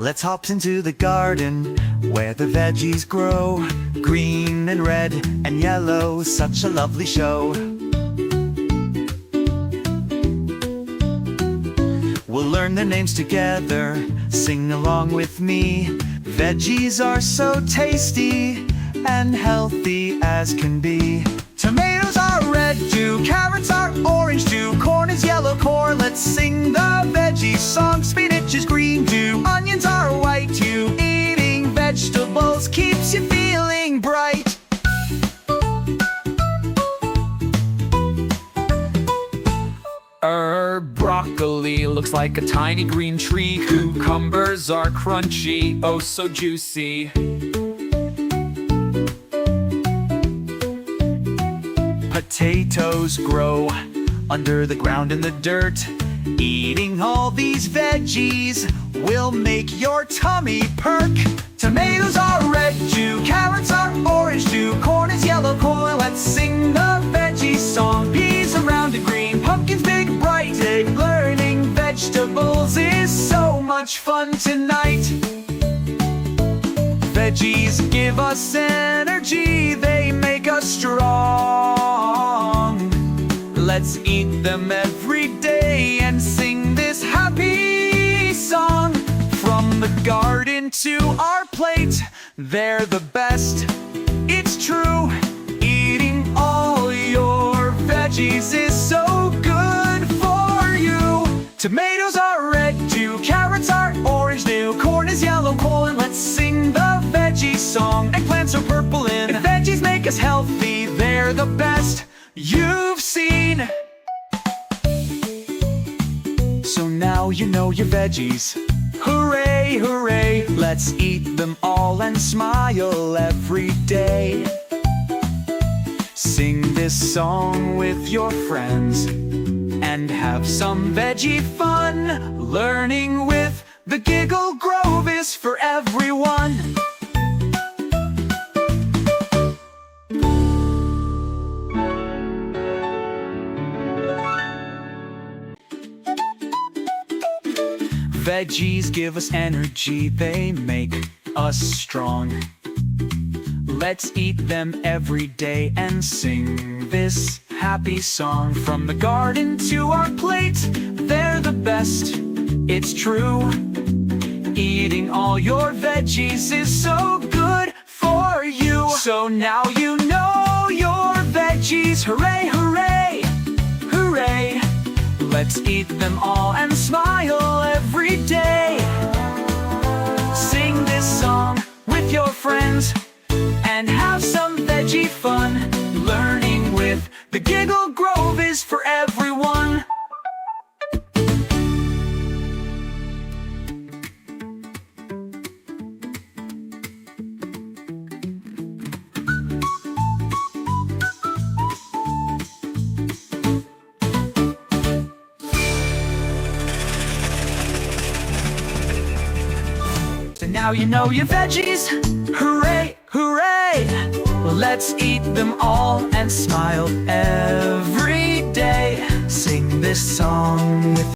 Let's hop into the garden where the veggies grow, green and red and yellow, such a lovely show. We'll learn their names together, sing along with me. Veggies are so tasty and healthy as can be. Tomatoes are red too, carrots are orange too, corn is yellow core, let's sing the veggie song. Spinach is green too, onions are white too, eating vegetables keeps you feeling bright. Broccoli looks like a tiny green tree. Cucumbers are crunchy, oh so juicy. Potatoes grow under the ground in the dirt. Eating all these veggies will make your tummy perk. Tomatoes are red too, carrots are orange too, corn is yellow core, let's sing the veggie song. Peas are round and green, pumpkins big bright. Learning vegetables is so much fun tonight. Veggies give us energy, they make us strong. Let's eat them every day and sing this happy song. From the garden to our plate, they're the best, it's true. Eating all your veggies is so good for you. Tomatoes are red too, carrots are orange too, corn is yellow corn, let's sing the veggie song. Eggplants are purple and veggies make us healthy, they're the best you've seen. So now you know your veggies. Hooray, hooray, let's eat them all and smile every day. Sing this song with your friends and have some veggie fun. Learning with the Giggle Grove is for everyone. Veggies give us energy, they make us strong. Let's eat them every day and sing this happy song. From the garden to our plate, they're the best, it's true. Eating all your veggies is so good for you. So now you know your veggies, hooray, hooray, hooray. Let's eat them all and smile every day. Sing this song with your friends and have some veggie fun. Learning with the Giggle Grove is for everyone. Now you know your veggies, hooray, hooray. Let's eat them all and smile every day. Sing this song with